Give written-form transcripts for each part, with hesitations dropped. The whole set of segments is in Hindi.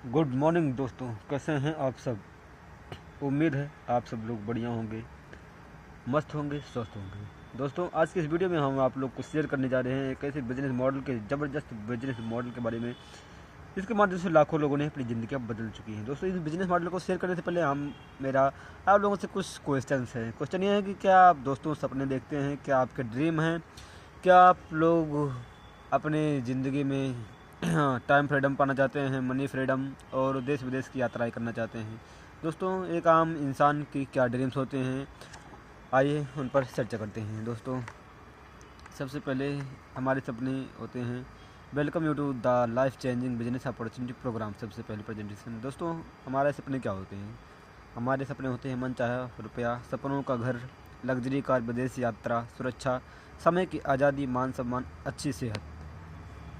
गुड मॉर्निंग दोस्तों, कैसे हैं आप सब। उम्मीद है आप सब लोग बढ़िया होंगे, मस्त होंगे, स्वस्थ होंगे। दोस्तों, आज की इस वीडियो में हम आप लोग को शेयर करने जा रहे हैं एक ऐसे बिजनेस मॉडल के, ज़बरदस्त बिजनेस मॉडल के बारे में जिसके माध्यम से लाखों लोगों ने अपनी ज़िंदगियां बदल चुकी हैं। दोस्तों, इस बिजनेस मॉडल को शेयर करने से पहले मेरा आप लोगों से कुछ क्वेश्चंस हैं। क्वेश्चन ये है कि क्या आप दोस्तों सपने देखते हैं, क्या आपके ड्रीम हैं, क्या आप लोग अपने ज़िंदगी में टाइम फ्रीडम पाना चाहते हैं, मनी फ्रीडम, और देश विदेश की यात्राएं करना चाहते हैं। दोस्तों, एक आम इंसान की क्या ड्रीम्स होते हैं, आइए उन पर चर्चा करते हैं। दोस्तों, सबसे पहले हमारे सपने होते हैं। Welcome you to the life changing business opportunity program. सबसे पहले प्रेजेंटेशन। दोस्तों, हमारे सपने क्या होते हैं। हमारे सपने होते हैं मनचाहा रुपया, सपनों का घर, लग्जरी कार, विदेश यात्रा, सुरक्षा, समय की आज़ादी, मान सम्मान, अच्छी सेहत।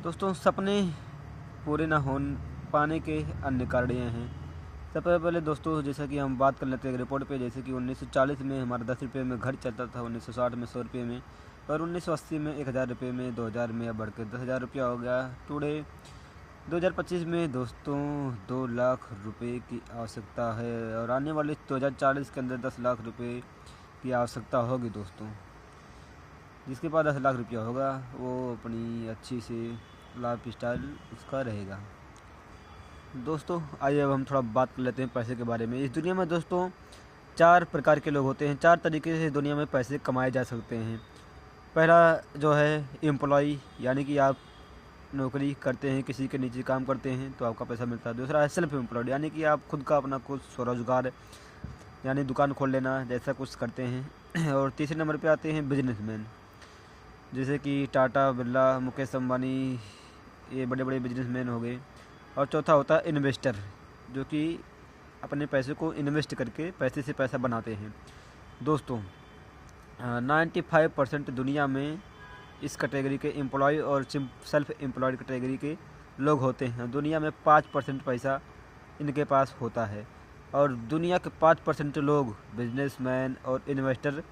दोस्तों, सपने पूरे ना हो पाने के अन्य कारण ये हैं। सबसे पहले दोस्तों, जैसा कि हम बात कर लेते हैं एक रिपोर्ट पे, जैसे कि 1940 में हमारा 10 रुपये में घर चलता था, 1960 में 100 रुपये में, और 1980 में 1000 रुपये में, 2000 में अब बढ़ के 10,000 रुपया हो गया। टुडे 2025 में दोस्तों 2 लाख रुपए की आवश्यकता है, और आने वाले 2040 के अंदर 10 लाख रुपए की आवश्यकता होगी। दोस्तों, जिसके पास 10 लाख रुपया होगा वो अपनी अच्छी सी लाइफ स्टाइल उसका रहेगा। दोस्तों, आइए अब हम थोड़ा बात कर लेते हैं पैसे के बारे में। इस दुनिया में दोस्तों 4 प्रकार के लोग होते हैं। 4 तरीके से दुनिया में पैसे कमाए जा सकते हैं। पहला जो है एम्प्लॉई, यानी कि आप नौकरी करते हैं, किसी के नीचे काम करते हैं तो आपका पैसा मिलता है। दूसरा है सेल्फ एम्प्लॉयड, यानी कि आप खुद का अपना कुछ स्वरोजगार यानी दुकान खोल लेना जैसा कुछ करते हैं। और तीसरे नंबर पे आते हैं बिजनेसमैन, जैसे कि टाटा, बिरला, मुकेश अंबानी, ये बड़े बड़े बिजनेसमैन हो गए। और चौथा होता है इन्वेस्टर, जो कि अपने पैसे को इन्वेस्ट करके पैसे से पैसा बनाते हैं। दोस्तों, 95% दुनिया में इस कैटेगरी के एम्प्लॉय और सेल्फ एम्प्लॉयड कैटेगरी के लोग होते हैं। दुनिया में 5% पैसा इनके पास होता है, और दुनिया के 5% लोग बिजनेसमैन और इन्वेस्टर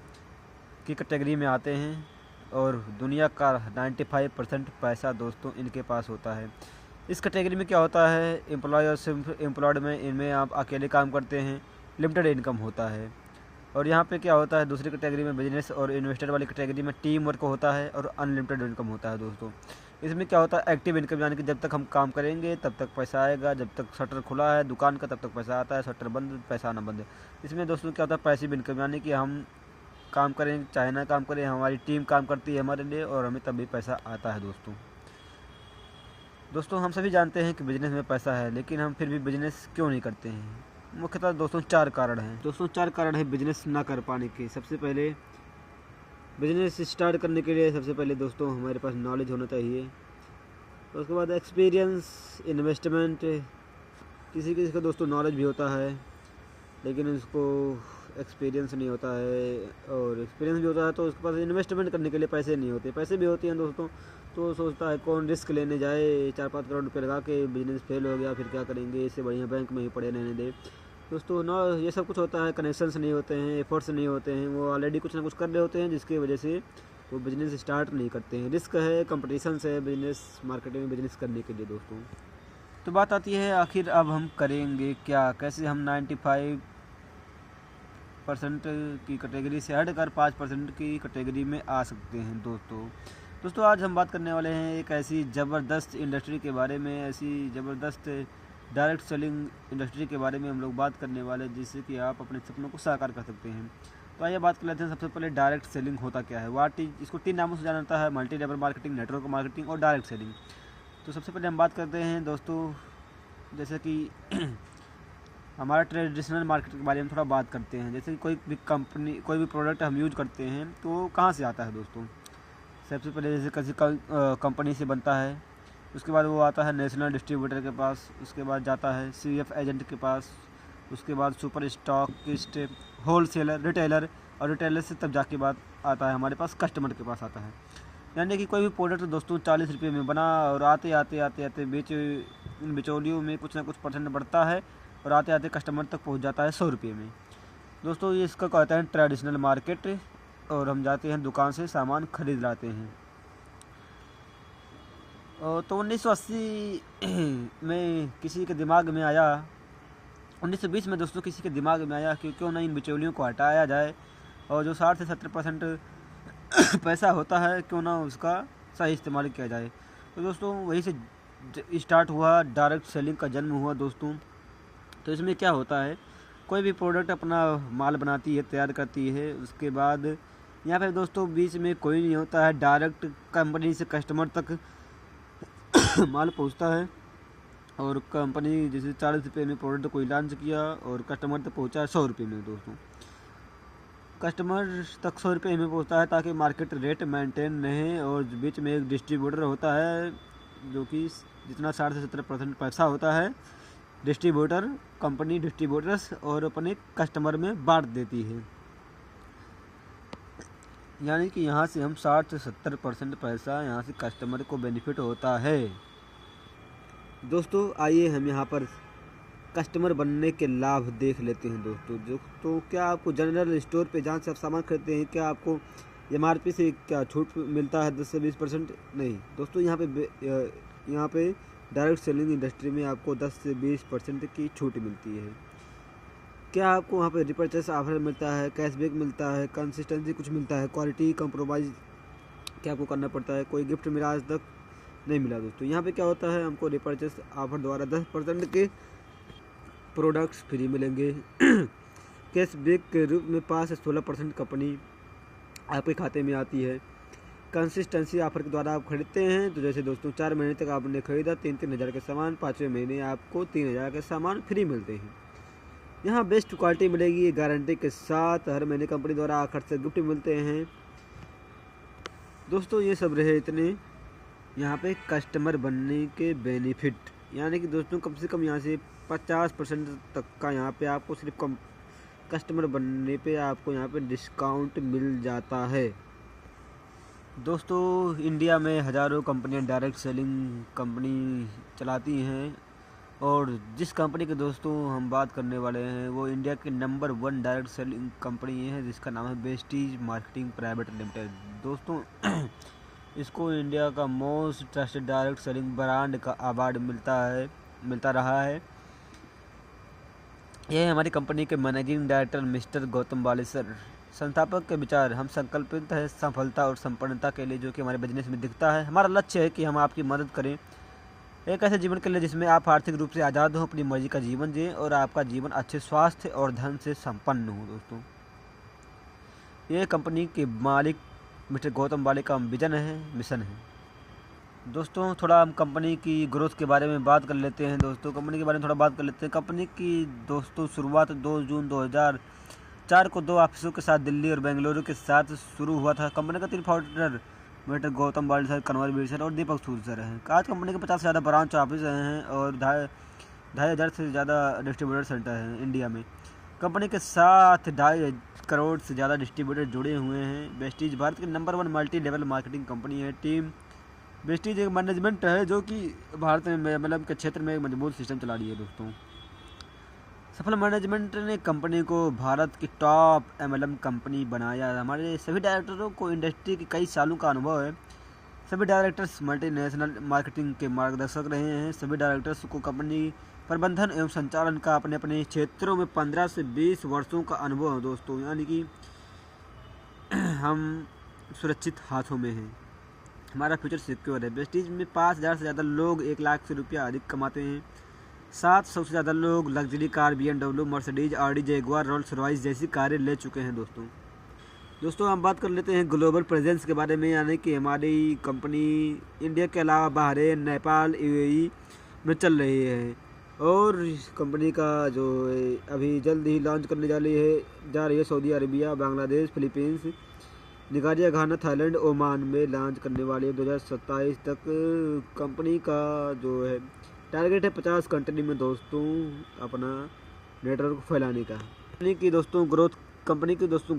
की कैटेगरी में आते हैं, और दुनिया का 95% पैसा दोस्तों इनके पास होता है। इस कैटेगरी में क्या होता है, एम्प्लॉय और सेल्फ एम्प्लॉयड में, इनमें आप अकेले काम करते हैं, लिमिटेड इनकम होता है। और यहाँ पे क्या होता है, दूसरी कैटेगरी में बिजनेस और इन्वेस्टर वाली कैटेगरी में टीम वर्क होता है और अनलिमिटेड इनकम होता है। दोस्तों, इसमें क्या होता है, एक्टिव इनकम, यानी कि जब तक हम काम करेंगे तब तक पैसा आएगा, जब तक शटर खुला है दुकान का तब तक पैसा आता है, शटर बंद पैसा आना बंद है। इसमें दोस्तों क्या होता है, पैसिव इनकम, यानी कि हम काम करें चाहे ना काम करें, हमारी टीम काम करती है हमारे लिए और हमें तभी पैसा आता है। दोस्तों, हम सभी जानते हैं कि बिजनेस में पैसा है, लेकिन हम फिर भी बिजनेस क्यों नहीं करते हैं। मुख्यतः दोस्तों 4 कारण हैं। दोस्तों, 4 कारण है बिजनेस ना कर पाने के। सबसे पहले, बिजनेस स्टार्ट करने के लिए सबसे पहले दोस्तों हमारे पास नॉलेज होना चाहिए। उसके बाद एक्सपीरियंस, इन्वेस्टमेंट, किसी किसी का दोस्तों नॉलेज भी होता है लेकिन उसको एक्सपीरियंस नहीं होता है, और एक्सपीरियंस भी होता है तो उसके पास इन्वेस्टमेंट करने के लिए पैसे नहीं होते। पैसे भी होते हैं दोस्तों, तो सोचता है कौन रिस्क लेने जाए, 4-5 करोड़ रुपये लगा के बिजनेस फेल हो गया फिर क्या करेंगे, इससे बढ़िया बैंक में ही पड़े रहने दे। दोस्तों ना, ये सब कुछ होता है, कनेक्शंस नहीं होते हैं, एफर्ट्स नहीं होते हैं, वो ऑलरेडी कुछ ना कुछ कर रहे होते हैं जिसकी वजह से वो बिज़नेस स्टार्ट नहीं करते हैं। रिस्क है, कंपटीशन है बिजनेस मार्केटिंग में बिजनेस करने के लिए। दोस्तों, तो बात आती है आखिर अब हम करेंगे क्या, कैसे हम 95% की कैटेगरी से हटकर 5% की कैटेगरी में आ सकते हैं। दोस्तों, आज हम बात करने वाले हैं एक ऐसी ज़बरदस्त इंडस्ट्री के बारे में, ऐसी ज़बरदस्त डायरेक्ट सेलिंग इंडस्ट्री के बारे में हम लोग बात करने वाले हैं, जिससे कि आप अपने सपनों को साकार कर सकते हैं। तो आइए बात कर लेते हैं। सबसे पहले डायरेक्ट सेलिंग होता क्या है, वाट इज, इसको 3 नामों से जाना जाता है, multi level marketing, network marketing और डायरेक्ट सेलिंग। तो सबसे पहले हम बात करते हैं दोस्तों, जैसे कि हमारा ट्रेडिशनल मार्केट के बारे में थोड़ा बात करते हैं। जैसे कि कोई भी कंपनी, कोई भी प्रोडक्ट हम यूज करते हैं तो कहाँ से आता है दोस्तों। सबसे पहले जैसे किसी कंपनी से बनता है, उसके बाद वो आता है नेशनल डिस्ट्रीब्यूटर के पास, उसके बाद जाता है सीएफ एजेंट के पास, उसके बाद सुपर स्टॉकिस्ट, होलसेलर, रिटेलर, और रिटेलर से तब जाके बात आता है हमारे पास कस्टमर के पास आता है। यानी कि कोई भी प्रोडक्ट दोस्तों 40 रुपये में बना और आते आते इन बिचौलियों में कुछ ना कुछ परसेंट बढ़ता है और आते आते कस्टमर तक पहुंच जाता है 100 रुपये में। दोस्तों, ये इसका कहता है ट्रेडिशनल मार्केट, और हम जाते हैं दुकान से सामान खरीद लाते हैं। तो 1980 में किसी के दिमाग में आया, 1920 में दोस्तों किसी के दिमाग में आया कि क्यों ना इन बिचौलियों को हटाया जाए और जो 60 से 70% पैसा होता है क्यों ना उसका सही इस्तेमाल किया जाए। तो दोस्तों वहीं से स्टार्ट हुआ, डायरेक्ट सेलिंग का जन्म हुआ दोस्तों। तो इसमें क्या होता है, कोई भी प्रोडक्ट अपना माल बनाती है, तैयार करती है, उसके बाद यहाँ पे दोस्तों बीच में कोई नहीं होता है, डायरेक्ट कंपनी से कस्टमर तक माल पहुँचता है। और कंपनी जैसे 40 रुपये में प्रोडक्ट कोई लॉन्च किया और कस्टमर तक पहुँचा 100 रुपये में दोस्तों। कस्टमर तक 100 रुपये में पहुँचता है ताकि मार्केट रेट मेंटेन रहे। और बीच में एक डिस्ट्रीब्यूटर होता है जो कि जितना 60 से 70% पैसा होता है डिस्ट्रीब्यूटर, कंपनी डिस्ट्रीब्यूटर्स और अपने कस्टमर में बांट देती है। यानी कि यहाँ से हम 60 से 70% पैसा यहाँ से कस्टमर को बेनिफिट होता है। दोस्तों आइए हम यहाँ पर कस्टमर बनने के लाभ देख लेते हैं दोस्तों। जो तो क्या आपको जनरल स्टोर पे जहाँ से आप सामान खरीदते हैं क्या आपको MRP से क्या छूट मिलता है 10 से 20%? नहीं दोस्तों, यहाँ पे डायरेक्ट सेलिंग इंडस्ट्री में आपको 10 से 20% की छूट मिलती है। क्या आपको वहाँ पे रिपर्चेस ऑफर मिलता है, कैशबैक मिलता है, कंसिस्टेंसी कुछ मिलता है, क्वालिटी कंप्रोमाइज़ क्या आपको करना पड़ता है? कोई गिफ्ट मिला आज तक नहीं मिला दोस्तों। यहाँ पे क्या होता है, हमको रिपर्चेस ऑफर द्वारा 10% के प्रोडक्ट्स फ्री मिलेंगे। कैशबैक के रूप में 5 से 16% कंपनी आपके खाते में आती है। कंसिस्टेंसी ऑफर के द्वारा आप खरीदते हैं तो जैसे दोस्तों 4 महीने तक आपने खरीदा 3-3 हज़ार के सामान, 5वें महीने आपको 3 हज़ार के सामान फ्री मिलते हैं। यहाँ बेस्ट क्वालिटी मिलेगी गारंटी के साथ। हर महीने कंपनी द्वारा आखिर से गिफ्ट मिलते हैं दोस्तों। ये सब रहे इतने यहाँ पे कस्टमर बनने के बेनिफिट, यानी कि दोस्तों कम से कम यहाँ से 50% तक का यहाँ पे आपको सिर्फ कस्टमर बनने पे आपको यहाँ पे डिस्काउंट मिल जाता है। दोस्तों इंडिया में हज़ारों कंपनियां डायरेक्ट सेलिंग कंपनी चलाती हैं और जिस कंपनी के दोस्तों हम बात करने वाले हैं वो इंडिया के नंबर 1 डायरेक्ट सेलिंग कंपनी है जिसका नाम है वेस्टीज मार्केटिंग प्राइवेट लिमिटेड। दोस्तों इसको इंडिया का most trusted direct selling brand का अवार्ड मिलता रहा है। यह हमारी कंपनी के managing director mister Gautam Balesar संस्थापक के विचार। हम संकल्पित है सफलता और संपन्नता के लिए जो कि हमारे बिजनेस में दिखता है। हमारा लक्ष्य है कि हम आपकी मदद करें एक ऐसे जीवन के लिए जिसमें आप आर्थिक रूप से आज़ाद हो, अपनी मर्जी का जीवन जिए और आपका जीवन अच्छे स्वास्थ्य और धन से संपन्न हो। दोस्तों ये कंपनी के मालिक मिस्टर गौतम बाले का विजन है, मिशन है। दोस्तों थोड़ा हम कंपनी की ग्रोथ के बारे में बात कर लेते हैं। दोस्तों कंपनी के बारे में थोड़ा बात कर लेते हैं। कंपनी की दोस्तों शुरुआत 2 जून 2004 को 2 ऑफिसों के साथ दिल्ली और बेंगलुरु के साथ शुरू हुआ था। कंपनी का 3 फाउंडर मिस्टर गौतम बाले सर, कन्वरवीर सर और दीपक सूद सर हैं। आज कंपनी के 50 से ज़्यादा ब्रांच ऑफिस हैं और 2,500 से ज़्यादा डिस्ट्रीब्यूटर सेंटर हैं इंडिया में। कंपनी के साथ 2.5 करोड़ से ज़्यादा डिस्ट्रीब्यूटर जुड़े हुए हैं। वेस्टीज भारत की number 1 multi level marketing company है। टीम वेस्टीज एक मैनेजमेंट है जो कि भारत में MLM के क्षेत्र में एक मजबूत सिस्टम चला रही है। दोस्तों सफल मैनेजमेंट ने कंपनी को भारत की टॉप MLM कंपनी बनाया। हमारे सभी डायरेक्टरों को इंडस्ट्री के कई सालों का अनुभव है। सभी डायरेक्टर्स मल्टीनेशनल मार्केटिंग के मार्गदर्शक रहे हैं। सभी डायरेक्टर्स को कंपनी प्रबंधन एवं संचालन का अपने अपने क्षेत्रों में 15 से 20 वर्षों का अनुभव है। दोस्तों यानी कि हम सुरक्षित हाथों में हैं, हमारा फ्यूचर सिक्योर है। वेस्टीज में 5,000 से ज़्यादा लोग 1 लाख से रुपया अधिक कमाते हैं। 700 से ज़्यादा लोग luxury car BMW, Mercedes, Audi, Jaguar, Rolls Royce जैसी कारें ले चुके हैं। दोस्तों हम बात कर लेते हैं ग्लोबल प्रेजेंस के बारे में, यानी कि हमारी कंपनी इंडिया के अलावा बहरीन, नेपाल, UAE में चल रही है और कंपनी का जो अभी जल्द ही लॉन्च करने जा रही है सऊदी अरबिया, बांग्लादेश, फिलीपींस, निकारिया, घाना, थाईलैंड, ओमान में लॉन्च करने वाली है। 2027 तक कंपनी का जो है टारगेट है 50 कंट्री में दोस्तों अपना नेटवर्क फैलाने का। कंपनी की दोस्तों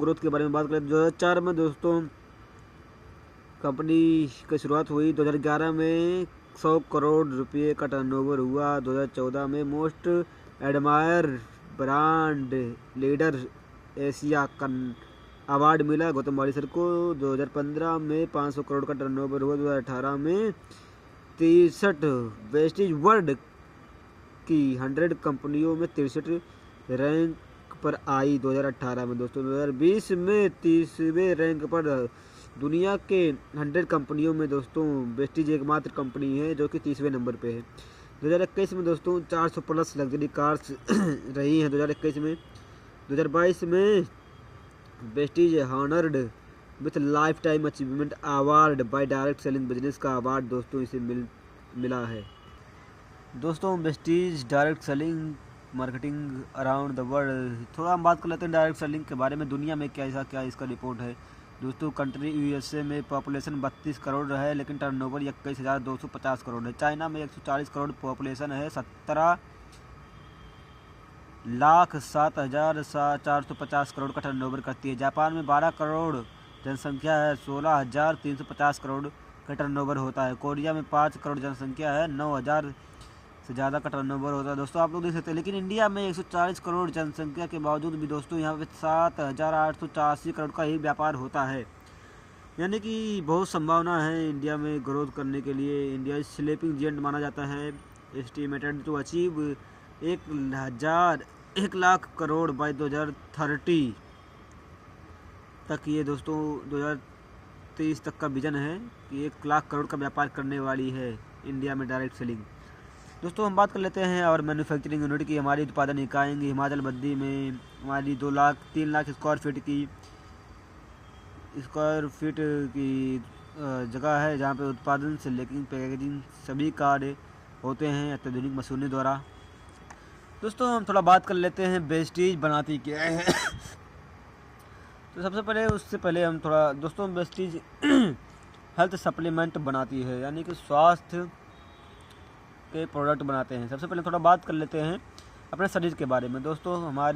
ग्रोथ के बारे में बात करें 2004 में दोस्तों कंपनी की शुरुआत हुई। 2011 में 100 करोड़ रुपये का टर्नओवर हुआ। 2014 में most admire brand leader Asia का अवार्ड मिला गौतम बाले सर को। 2015 में 500 करोड़ का टर्नओवर हुआ। 2018 में 63 वेस्टीज वर्ल्ड की 100 कंपनियों में 63 रैंक पर आई 2018 में। दोस्तों 2020 में 30वें रैंक पर दुनिया के 100 कंपनियों में दोस्तों वेस्टीज एकमात्र कंपनी है जो कि 30वें नंबर पे है। 2021 में दोस्तों 400 प्लस लग्जरी कार्स रही हैं 2021 में। 2022 में Vestige honoured with life time achievement award bye direct selling business का अवार्ड दोस्तों इसे मिला है। दोस्तों Vestige direct selling marketing around the world, थोड़ा हम बात कर लेते हैं डायरेक्ट सेलिंग के बारे में। दुनिया में क्या इसका रिपोर्ट है दोस्तों। कंट्री यूएसए में पॉपुलेशन 32 करोड़ है लेकिन टर्नओवर 21,250 करोड़ है। चाइना में 140 करोड़ पॉपुलेशन है, 17,07,450 करोड़ का टर्नओवर करती है। जापान में 12 करोड़ जनसंख्या है, 16,350 करोड़ का टर्नओवर होता है। कोरिया में 5 करोड़ जनसंख्या है, 9,000 से ज़्यादा का टर्नओवर होता है। दोस्तों आप लोग देख सकते हैं, लेकिन इंडिया में 140 करोड़ जनसंख्या के बावजूद भी दोस्तों यहाँ पे 7,884 करोड़ का ही व्यापार होता है। यानी कि बहुत संभावना है इंडिया में ग्रोथ करने के लिए। इंडिया स्लीपिंग जेंट माना जाता है। Estimated to achieve 1 lakh crore by 2030 तक। ये दोस्तों 2023 तक का विजन है कि 1 लाख करोड़ का व्यापार करने वाली है इंडिया में डायरेक्ट सेलिंग। दोस्तों हम बात कर लेते हैं और मैन्युफैक्चरिंग यूनिट की। हमारी उत्पादन इकाएंगी हिमाचल बद्दी में हमारी 3 लाख स्क्वायर फीट की जगह है जहां पे उत्पादन से लेकिन पैकेजिंग सभी कार्य होते हैं अत्याधुनिक मशीनरी द्वारा। दोस्तों हम थोड़ा बात कर लेते हैं वेस्टीज बनाती क्या है। तो सबसे पहले उससे पहले हम थोड़ा दोस्तों वेस्टीज हेल्थ सप्लीमेंट बनाती है, यानी कि स्वास्थ्य के प्रोडक्ट बनाते हैं। सबसे पहले थोड़ा बात कर लेते हैं अपने शरीर के बारे में। दोस्तों हमारा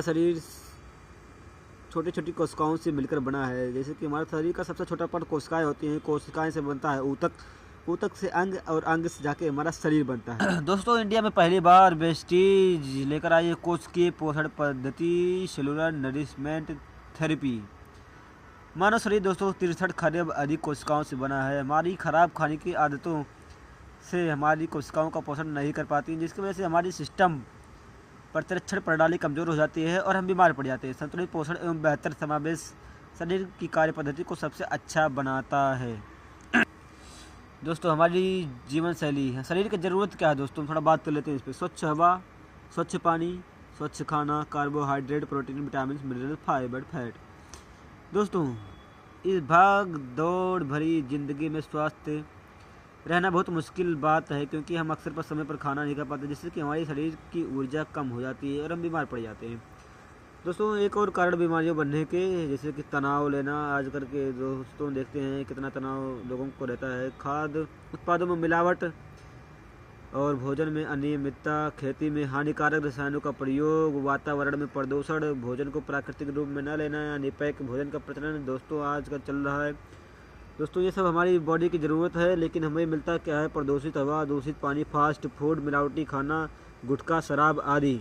शरीर छोटी छोटी कोशिकाओं से मिलकर बना है। जैसे कि हमारे शरीर का सबसे छोटा पार्ट कोशिकाएं होती हैं, कोशिकाएं से बनता है ऊतक से अंग और अंग से जाके हमारा शरीर बनता है। दोस्तों इंडिया में पहली बार वेस्टीज लेकर आई है कोशिकीय पोषण पद्धति, सेलुलर नरिशमेंट थेरेपी। मानव शरीर दोस्तों 63 खरब अधिक कोशिकाओं से बना है। हमारी खराब खाने की आदतों से हमारी कोशिकाओं का पोषण नहीं कर पाती, जिसकी वजह से हमारी सिस्टम प्रतिरक्षण प्रणाली कमजोर हो जाती है और हम बीमार पड़ जाते हैं। संतुलित पोषण एवं बेहतर समावेश शरीर की कार्य पद्धति को सबसे अच्छा बनाता है। दोस्तों हमारी जीवन शैली है, शरीर की ज़रूरत क्या है दोस्तों, थोड़ा बात कर लेते हैं इस पर। स्वच्छ हवा, स्वच्छ पानी, स्वच्छ खाना, carbohydrate, protein, vitamin, mineral, fibre, fat. दोस्तों इस भाग दौड़ भरी ज़िंदगी में स्वस्थ रहना बहुत मुश्किल बात है, क्योंकि हम अक्सर समय पर खाना नहीं खा पाते, जिससे कि हमारी शरीर की ऊर्जा कम हो जाती है और हम बीमार पड़ जाते हैं। दोस्तों एक और कारण बीमारियों बढ़ने के जैसे कि तनाव लेना। आजकल के दोस्तों देखते हैं कितना तनाव लोगों को रहता है। खाद्य उत्पादों में मिलावट और भोजन में अनियमितता, खेती में हानिकारक रसायनों का प्रयोग, वातावरण में प्रदूषण, भोजन को प्राकृतिक रूप में न लेना, यानी पैक भोजन का प्रचलन दोस्तों आजकल चल रहा है। दोस्तों ये सब हमारी बॉडी की ज़रूरत है, लेकिन हमें मिलता क्या है? प्रदूषित हवा, दूषित पानी, फास्ट फूड, मिलावटी खाना, गुटखा, शराब आदि।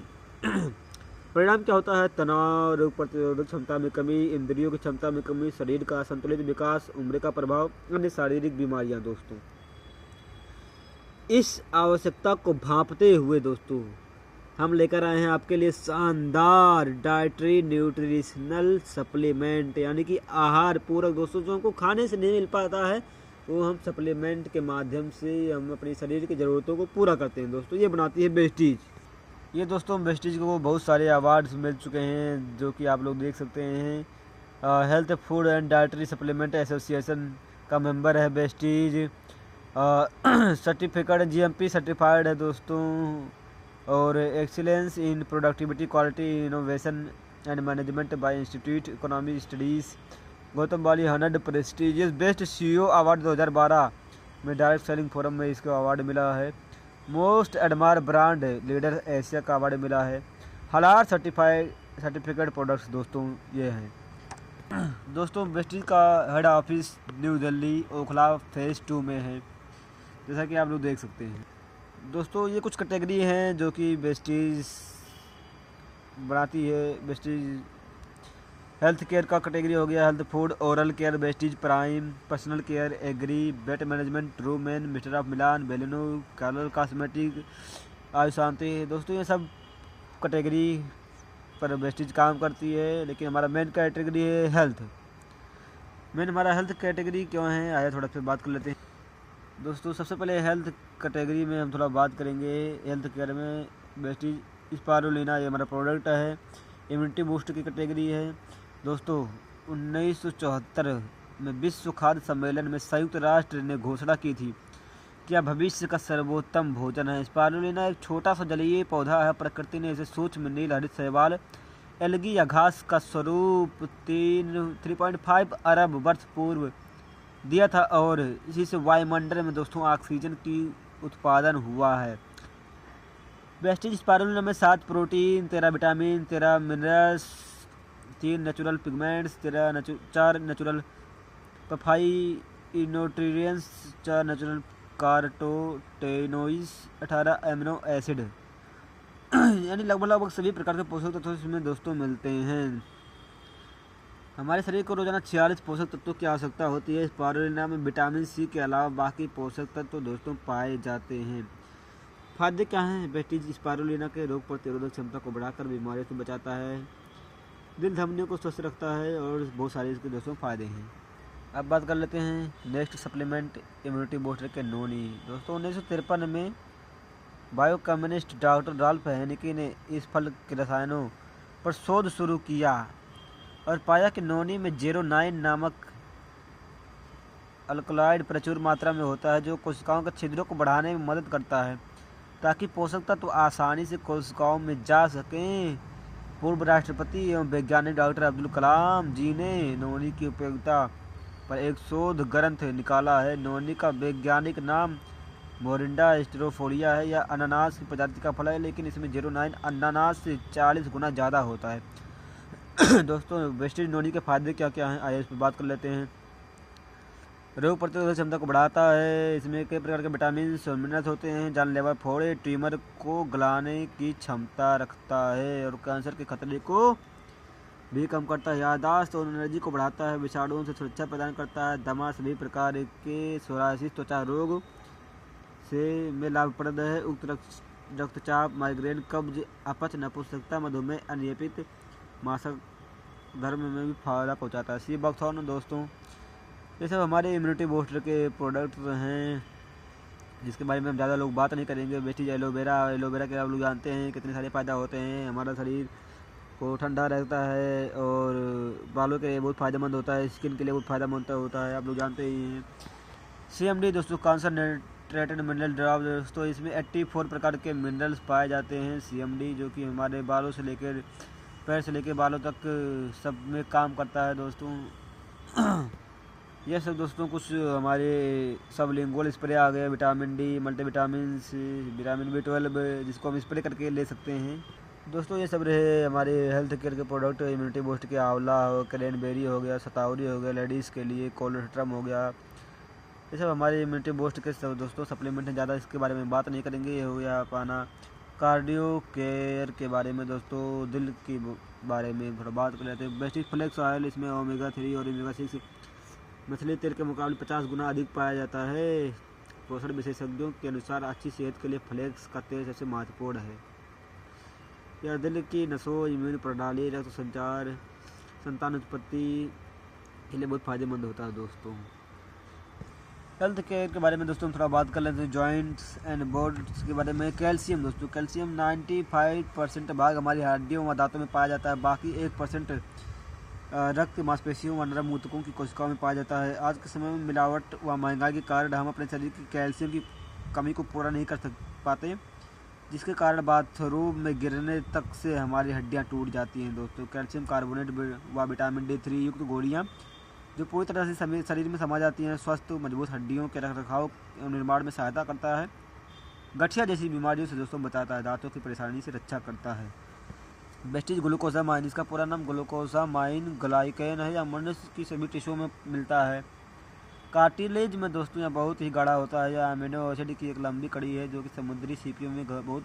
परिणाम क्या होता है? तनाव, रोग प्रतिरोधक क्षमता में कमी, इंद्रियों की क्षमता में कमी, शरीर का असंतुलित विकास, उम्र का प्रभाव, अन्य शारीरिक बीमारियां। दोस्तों इस आवश्यकता को भांपते हुए दोस्तों हम लेकर आए हैं आपके लिए शानदार डाइटरी न्यूट्रिशनल सप्लीमेंट, यानी कि आहार पूरक। दोस्तों जो हमको खाने से नहीं मिल पाता है वो हम सप्लीमेंट के माध्यम से हम अपने शरीर की ज़रूरतों को पूरा करते हैं। दोस्तों ये बनाती है वेस्टीज। ये दोस्तों वेस्टीज को बहुत सारे अवार्ड्स मिल चुके हैं, जो कि आप लोग देख सकते हैं। Health food and dietary supplement association का मेंबर है वेस्टीज। सर्टिफिकेट GMP सर्टिफाइड है दोस्तों। और excellence in productivity, quality, innovation and management by institute economy studies, Gautam वाली 100 प्रेस्टिजियस बेस्ट CEO अवार्ड 2012 में डायरेक्ट सेलिंग फोरम में इसको अवार्ड मिला है। Most admire brand leader Asia का अवार्ड मिला है। हलार सर्टिफिकेट प्रोडक्ट्स दोस्तों ये हैं। दोस्तों वेस्टीज का head office new Delhi Okhla phase 2 में है, जैसा कि आप लोग देख सकते हैं। दोस्तों ये कुछ कैटेगरी हैं जो कि वेस्टीज बनाती है। वेस्टीज हेल्थ केयर का कैटेगरी हो गया health food, oral care, Vestige prime, personal care, agri, weight management, true man, mister of Milan, बेलिनो, कलर कॉस्मेटिक, आयु शांति। दोस्तों ये सब कैटेगरी पर वेस्टीज काम करती है, लेकिन हमारा मेन कैटेगरी है हेल्थ। मेन हमारा हेल्थ कैटेगरी क्यों है, आया थोड़ा फिर बात कर लेते हैं। दोस्तों सबसे पहले हेल्थ कैटेगरी में हम थोड़ा बात करेंगे। हेल्थ केयर में वेस्टीज स्पारुलिना ये हमारा प्रोडक्ट है, इम्यूनिटी बूस्ट की कैटेगरी है। दोस्तों 1974 में विश्व खाद्य सम्मेलन में संयुक्त राष्ट्र ने घोषणा की थी कि यह भविष्य का सर्वोत्तम भोजन है। स्पारुलिना एक छोटा सा जलीय पौधा है। प्रकृति ने इसे सूक्ष्म नील हरित शैवाल एल्गी या घास का स्वरूप 3.5 अरब वर्ष पूर्व दिया था और इसी से वायुमंडल में दोस्तों ऑक्सीजन की उत्पादन हुआ है। वेस्टीज स्पारुलिना में 7 protein, 13 vitamin, 13 minerals, 3 natural pigments, 4 natural nutrients, 4 natural carotenoids, 18 amino acid यानी लगभग सभी प्रकार के पोषक तत्व इसमें दोस्तों मिलते हैं। हमारे शरीर को रोजाना 46 पोषक तत्वों की आवश्यकता होती है। स्पारुलिना में विटामिन सी के अलावा बाकी पोषक तत्व दोस्तों पाए जाते हैं। फायदे क्या हैं? वेस्टीज स्पारुलिना के रोग प्रतिरोधक क्षमता को बढ़ाकर बीमारियों से बचाता है, दिल धमनियों को स्वस्थ रखता है और बहुत सारे इसके दोस्तों फायदे हैं। अब बात कर लेते हैं नेक्स्ट सप्लीमेंट इम्यूनिटी बूस्टर के नोनी। दोस्तों 1953 में बायोकेमिस्ट डॉक्टर राल्फ हेनिके ने इस फल के रसायनों पर शोध शुरू किया और पाया कि नोनी में 09 नामक अल्कलॉइड प्रचुर मात्रा में होता है, जो कोशिकाओं के छिद्रों को बढ़ाने में मदद करता है ताकि पोषक तत्व आसानी से कोशिकाओं में जा सकें। पूर्व राष्ट्रपति एवं वैज्ञानिक डॉक्टर अब्दुल कलाम जी ने नोनी की उपयोगिता पर एक शोध ग्रंथ निकाला है। नोनी का वैज्ञानिक नाम मोरिंडा स्टेरोफोलिया है। यह अनानास की प्रजाति का फल है, लेकिन इसमें 09 अनानास से 40 गुना ज़्यादा होता है। दोस्तों वेस्टीज नोनी के फायदे क्या क्या हैं, आइए इस पर बात कर लेते हैं। रोग प्रतिरोधक क्षमता को बढ़ाता है। इसमें कई प्रकार के विटामिन और मिनरल्स होते हैं। जानलेवा फोड़े ट्यूमर को गलाने की क्षमता रखता है और कैंसर के खतरे को भी कम करता है। याददाश्त और एनर्जी को बढ़ाता है। विषाणुओं से सुरक्षा प्रदान करता है। दमा सभी प्रकार के सोरायसिस त्वचा रोग से में लाभप्रद है। उक्त रक्तचाप, माइग्रेन, कब्ज, अपच, नपुंसकता, मधुमेह, अनियमित मासिक धर्म में भी फायदा पहुंचाता है। सी बॉक्सॉन दोस्तों ये सब हमारे इम्यूनिटी बूस्टर के प्रोडक्ट हैं, जिसके बारे में हम ज़्यादा लोग बात नहीं करेंगे। वेस्टीज एलोवेरा के आप लोग जानते हैं कितने सारे फ़ायदा होते हैं। हमारा शरीर को ठंडा रहता है और बालों के लिए बहुत फ़ायदेमंद होता है, स्किन के लिए बहुत फ़ायदेमंद होता है, आप लोग जानते ही हैं। CMD दोस्तों कॉन्सनट्रेटेड मिनरल ड्रॉप। दोस्तों इसमें 84 प्रकार के मिनरल्स पाए जाते हैं। CMD जो कि हमारे बालों से लेकर पैर से लेकर बालों तक सब में काम करता है दोस्तों। यह सब दोस्तों कुछ हमारे सबलिंगुअल स्प्रे आ गए। Vitamin D, multivitamin, vitamin B12 जिसको हम स्प्रे करके ले सकते हैं। दोस्तों ये सब रहे हमारे हेल्थ केयर के प्रोडक्ट इम्यूनिटी बूस्ट के। आंवला हो, क्रैनबेरी हो गया, शतावरी हो गया, लेडीज़ के लिए कोलेस्ट्रम हो गया, ये सब हमारे इम्यूनिटी बूस्ट के सब दोस्तों सप्लीमेंट हैं। ज़्यादा इसके बारे में बात नहीं करेंगे। ये हो गया अपना कार्डियो केयर के बारे में। दोस्तों दिल के बारे में थोड़ा बात कर लेते हैं। वेस्टीज फ्लेक्स ऑयल, इसमें ओमेगा 3 और ओमेगा 6 मछली तेल के मुकाबले 50 गुना अधिक पाया जाता है। पोषण विशेषज्ञों के अनुसार अच्छी सेहत के लिए फ्लेक्स का तेल सबसे महत्वपूर्ण है। यह दिल की नसों, इम्यून प्रणाली, रक्त संचार, संतान उत्पत्ति के लिए बहुत फायदेमंद होता है। दोस्तों हेल्थ केयर के बारे में दोस्तों हम थोड़ा बात कर लेते हैं। जॉइंट्स एंड बोन्स के बारे में। कैल्शियम दोस्तों, कैल्शियम 95% भाग हमारी हड्डियों व दांतों में पाया जाता है। बाकी 1% रक्त, मांसपेशियों व नरम ऊतकों की कोशिकाओं में पाया जाता है। आज के समय में मिलावट व महंगाई के कारण हम अपने शरीर की कैल्शियम की कमी को पूरा नहीं कर पाते, जिसके कारण बाथरूम में गिरने तक से हमारी हड्डियां टूट जाती हैं। दोस्तों कैल्शियम कार्बोनेट व विटामिन D3 युक्त गोलियां जो पूरी तरह से शरीर में समा जाती हैं, स्वस्थ मजबूत हड्डियों के रखरखाव एवं निर्माण में सहायता करता है। गठिया जैसी बीमारियों से दोस्तों बचाता है। दांतों की परेशानी से रक्षा करता है। वेस्टीज ग्लूकोसामाइन, इसका पूरा नाम ग्लूकोसामाइन ग्लाइकेन है। यह मनुष्य की सभी टिश्यू में मिलता है। कार्टिलेज में दोस्तों यह बहुत ही गाढ़ा होता है। यह अमीनो एसिड की एक लंबी कड़ी है जो कि समुद्री सीपियों में बहुत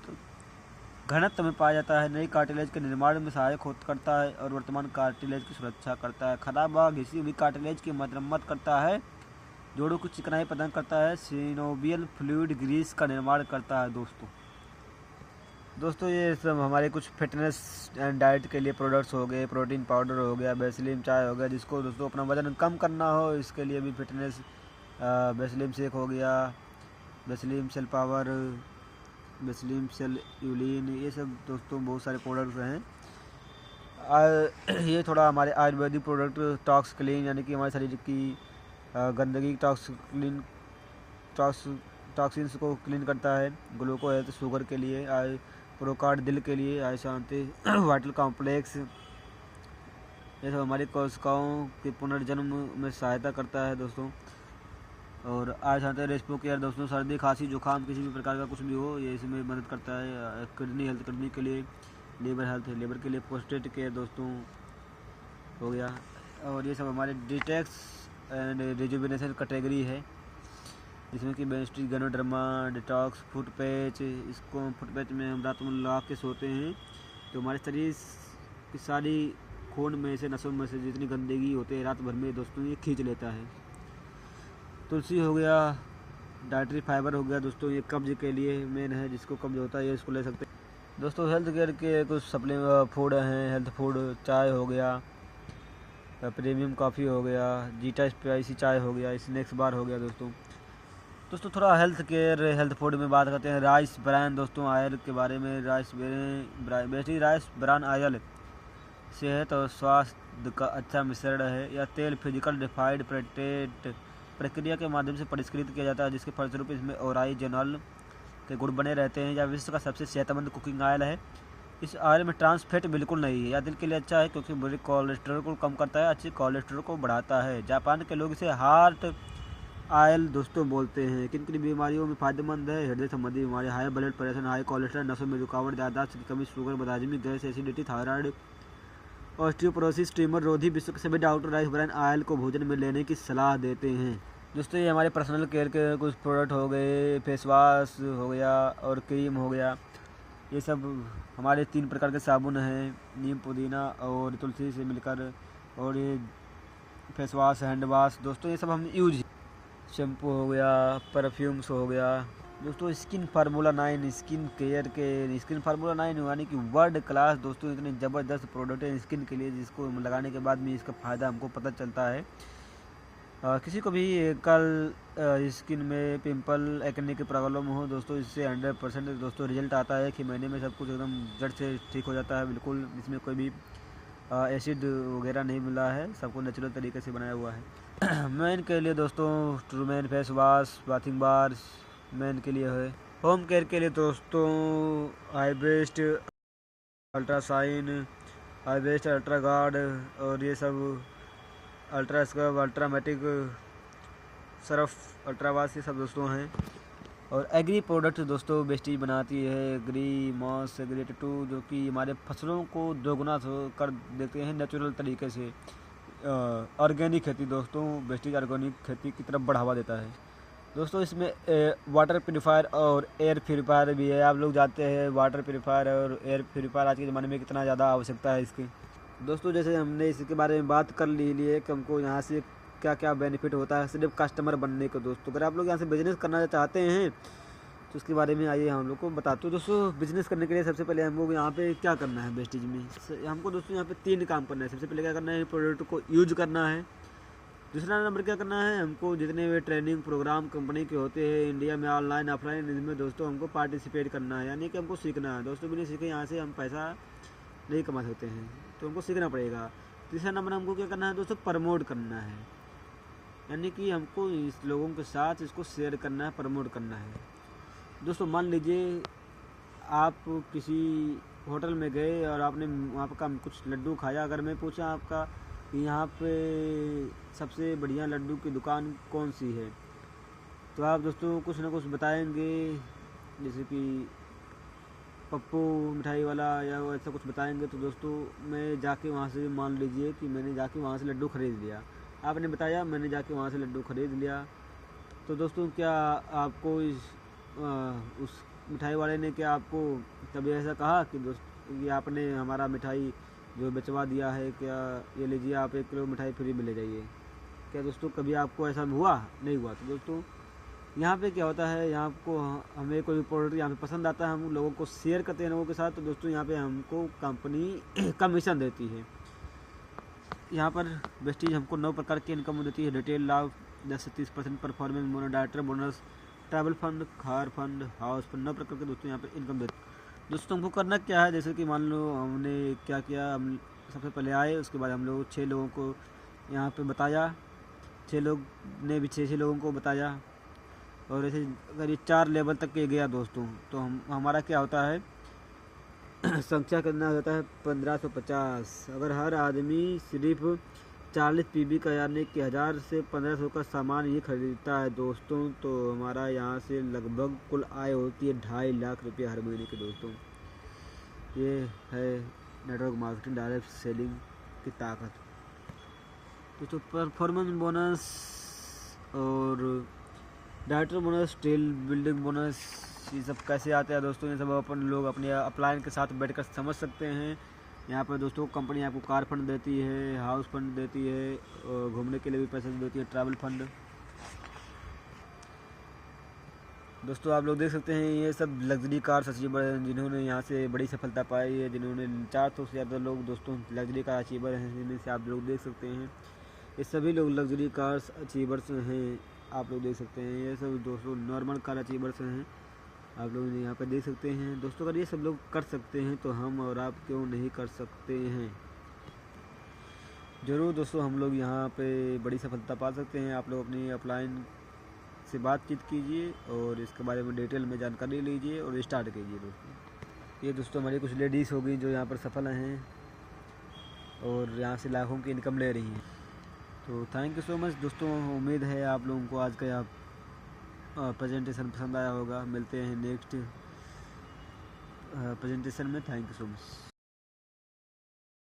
घनत्व में पाया जाता है, नई कार्टिलेज के निर्माण में सहायक करता है और वर्तमान कार्टिलेज की सुरक्षा करता है। खराब व घिसी हुई कार्टिलेज की मरम्मत करता है, जोड़ों की चिकनाई प्रदान करता है, सिनोवियल फ्लूइड ग्रीस का निर्माण करता है। दोस्तों ये सब हमारे कुछ फिटनेस एंड डाइट के लिए प्रोडक्ट्स हो गए। प्रोटीन पाउडर हो गया, बेस्लिम चाय हो गया, जिसको दोस्तों अपना वजन कम करना हो इसके लिए भी फिटनेस बेस्लिम शेक हो गया, बेस्लिम सेल पावर, बेस्लिम सेल यूलिन, ये सब दोस्तों बहुत सारे प्रोडक्ट्स हैं। ये थोड़ा हमारे आयुर्वेदिक प्रोडक्ट टॉक्स क्लीन, यानी कि हमारे शरीर की गंदगी टॉक्सिन्स को क्लीन करता है। ग्लूको हेल्थ शुगर के लिए, प्रोकार्ड दिल के लिए, आई शांति वाइटल कॉम्प्लेक्स, ये सब हमारी कोशिकाओं के पुनर्जन्म में सहायता करता है दोस्तों। और आई शांति रेस्पो केयर दोस्तों, सर्दी खांसी जुकाम किसी भी प्रकार का कुछ भी हो ये इसमें मदद करता है। किडनी हेल्थ, किडनी के लिए, लीवर हेल्थ, लीवर के लिए, प्रोस्टेट केयर दोस्तों हो गया। और ये सब हमारे डिटेक्स एंड रिजुविनेशन कैटेगरी है, जिसमें कि बेस्टी, गनोडर्मा, डिटॉक्स, फुट पैच। इसको फुट पैच में हम रात में लगा के सोते हैं तो हमारे शरीर की सारी खून में से, नसों में से जितनी गंदगी होती है रात भर में दोस्तों ये खींच लेता है। तुलसी हो गया, डाइटरी फाइबर हो गया दोस्तों, ये कब्ज के लिए मेन है, जिसको कब्ज होता है ये इसको ले सकते हैं दोस्तों। हेल्थ केयर के कुछ सप्लीमेंट फूड हैं, हेल्थ फूड, चाय हो गया, प्रीमियम कॉफ़ी हो गया, जीटा स्पाइसी चाय हो गया, स्नैक्स बार हो गया दोस्तों। थोड़ा हेल्थ केयर हेल्थ फूड में बात करते हैं। राइस ब्रान दोस्तों, आयल के बारे में। राइस ब्रान आयल सेहत और स्वास्थ्य का अच्छा मिश्रण है। यह तेल फिजिकल डिफाइड प्रेटेट प्रक्रिया के माध्यम से परिष्कृत किया जाता है, जिसके फलस्वरूप इसमें ओराइजोनल के गुण बने रहते हैं। यह विश्व का सबसे सेहतमंद कुकिंग आयल है। इस ऑयल में ट्रांस फैट बिल्कुल नहीं है। यह दिल के लिए अच्छा है क्योंकि बुरे कोलेस्ट्रॉल को कम करता है, अच्छे कोलेस्ट्रॉल को बढ़ाता है। जापान के लोग इसे हार्ट आयल दोस्तों बोलते हैं। किन किन बीमारियों में फ़ायदेमंद है? हृदय संबंधी बीमारी, high blood pressure, high cholesterol, नसों में रुकावट, याददाश्त की कमी, शुगर, बदहजमी, gas, acidity, thyroid, osteoporosis, tumour रोधी। विश्व के सभी डॉक्टर राइस ब्रान आयल को भोजन में लेने की सलाह देते हैं दोस्तों। ये हमारे पर्सनल केयर के कुछ प्रोडक्ट हो गए, फेस वॉश हो गया और क्रीम हो गया। ये सब हमारे 3 प्रकार के साबुन हैं, नीम, पुदीना और तुलसी से मिलकर। और ये फेस वॉश, हैंड वॉश दोस्तों, ये सब हम यूज, शैम्पू हो गया, परफ्यूम्स हो गया दोस्तों। स्किन फार्मूला 9 स्किन केयर के, स्किन फार्मूला 9 यानी कि वर्ल्ड क्लास दोस्तों, इतने ज़बरदस्त प्रोडक्ट है स्किन के लिए, जिसको लगाने के बाद में इसका फ़ायदा हमको पता चलता है। किसी को भी कल स्किन में पिंपल, एक्ने की प्रॉब्लम हो दोस्तों, इससे 100% दोस्तों रिजल्ट आता है कि महीने में सब कुछ एकदम जड़ से ठीक हो जाता है बिल्कुल। इसमें कोई भी एसिड वगैरह नहीं मिला है, सबको नेचुरल तरीके से बनाया हुआ है। मैन के लिए दोस्तों true man face wash, bathing bar man के लिए है। होम केयर के लिए दोस्तों I best ultrashine, I best ultra guard और ये सब ultra scrub, ultramatic surf, ultra wash, ये सब दोस्तों हैं। और एग्री प्रोडक्ट दोस्तों बेस्टीज बनाती है, एग्री मॉस, एग्री टू, जो कि हमारे फसलों को दोगुना कर देते हैं नेचुरल तरीके से। ऑर्गेनिक खेती दोस्तों, बेस्टीज ऑर्गेनिक खेती की तरफ बढ़ावा देता है दोस्तों। इसमें वाटर प्यूरीफायर और एयर प्यूरीफायर भी है। आप लोग जानते हैं वाटर प्यूरीफायर और एयर प्यूरीफायर आज के ज़माने में कितना ज़्यादा आवश्यकता है इसकी दोस्तों। जैसे हमने इसके बारे में बात कर ली है कि हमको यहाँ से क्या क्या बेनिफिट होता है सिर्फ कस्टमर बनने को दोस्तों। अगर आप लोग यहाँ से बिज़नेस करना चाहते हैं तो उसके बारे में आइए हम लोग को बताते हैं दोस्तों। बिज़नेस करने के लिए सबसे पहले हमको यहाँ पे क्या करना है बेस्टीज में, हमको दोस्तों यहाँ पे 3 काम करना है। सबसे पहले क्या करना है, प्रोडक्ट को यूज करना है। दूसरा नंबर क्या करना है, हमको जितने भी ट्रेनिंग प्रोग्राम कंपनी के होते हैं इंडिया में ऑनलाइन ऑफलाइन, इनमें दोस्तों हमको पार्टिसिपेट करना है, यानी कि हमको सीखना है दोस्तों। बिना सीखे यहाँ से हम पैसा नहीं कमा सकते हैं, तो हमको सीखना पड़ेगा। तीसरा नंबर हमको क्या करना है दोस्तों, प्रमोट करना है, यानी कि हमको इस लोगों के साथ इसको शेयर करना है, प्रमोट करना है दोस्तों। मान लीजिए आप किसी होटल में गए और आपने वहाँ का कुछ लड्डू खाया। अगर मैं पूछा आपका कि यहाँ पे सबसे बढ़िया लड्डू की दुकान कौन सी है, तो आप दोस्तों कुछ ना कुछ बताएंगे, जैसे कि पप्पू मिठाई वाला या ऐसा कुछ बताएंगे। तो दोस्तों मैं जाके वहाँ से, मान लीजिए कि मैंने जाके वहाँ से लड्डू ख़रीद लिया, आपने बताया, मैंने जाके वहाँ से लड्डू ख़रीद लिया, तो दोस्तों क्या आपको उस मिठाई वाले ने क्या आपको कभी ऐसा कहा कि दोस्त कि आपने हमारा मिठाई जो बेचवा दिया है, क्या ये लीजिए आप 1 किलो मिठाई फ्री में ले जाइए? क्या दोस्तों कभी आपको ऐसा हुआ? नहीं हुआ। तो दोस्तों यहाँ पे क्या होता है, यहाँ आपको हमें कोई प्रोडक्ट यहाँ पे पसंद आता है, हम लोगों को शेयर करते हैं लोगों के साथ, तो दोस्तों यहाँ पे हमको कंपनी कमीशन देती है। यहाँ पर वेस्टीज हमको 9 प्रकार की इनकम देती है। रिटेल लाभ 10 से 30%, performance bonus, director bonus, travel fund, car fund, house fund, 9 प्रकार के दोस्तों यहाँ पे इनकम देते हैं। दोस्तों हमको करना क्या है, जैसे कि मान लो हमने क्या किया, हम सबसे पहले आए, उसके बाद हम लोग 6 लोगों को यहाँ पे बताया, 6 लोग ने भी 6 लोगों को बताया, और ऐसे अगर ये 4 लेवल तक के गया दोस्तों, तो हमारा क्या होता है संख्या करना होता है 1550। अगर हर आदमी सिर्फ 40 पीबी का यानी कि 1000 से 1500 का सामान ही खरीदता है दोस्तों, तो हमारा यहाँ से लगभग कुल आय होती है 2.5 लाख रुपये हर महीने के दोस्तों। ये है नेटवर्क मार्केटिंग डायरेक्ट सेलिंग की ताकत दोस्तों। परफॉर्मेंस बोनस और director bonus, team building bonus, ये सब कैसे आते हैं दोस्तों, ये सब अपन लोग अपने अपलाइन के साथ बैठकर समझ सकते हैं। यहाँ पर दोस्तों कंपनी आपको कार फंड देती है, हाउस फंड देती है, और घूमने के लिए भी पैसे देती है, ट्रैवल फंड। दोस्तों आप लोग देख सकते हैं ये सब लग्जरी कार्स अचीवर हैं जिन्होंने यहाँ से बड़ी सफलता पाई है, जिन्होंने 400 से ज़्यादा लोग दोस्तों लग्जरी कार अचीवर हैं, जिनमें से आप लोग देख सकते हैं ये सभी लोग लग्जरी कार्स अचीवर्स हैं। आप लोग देख सकते हैं ये सब दोस्तों नॉर्मल कार अचीवर्स हैं, आप लोग यहाँ पर देख सकते हैं दोस्तों। अगर ये सब लोग कर सकते हैं तो हम और आप क्यों नहीं कर सकते हैं? ज़रूर दोस्तों हम लोग यहाँ पे बड़ी सफलता पा सकते हैं। आप लोग अपनी अपलाइन से बातचीत कीजिए और इसके बारे में डिटेल में जानकारी लीजिए और स्टार्ट कीजिए दोस्तों। ये दोस्तों हमारी कुछ लेडीज़ हो गई जो यहाँ पर सफल हैं और यहाँ से लाखों की इनकम ले रही हैं। तो थैंक यू सो मच दोस्तों। उम्मीद है आप लोगों को आज का प्रेजेंटेशन पसंद आया होगा। मिलते हैं नेक्स्ट प्रेजेंटेशन में। Thank you so much.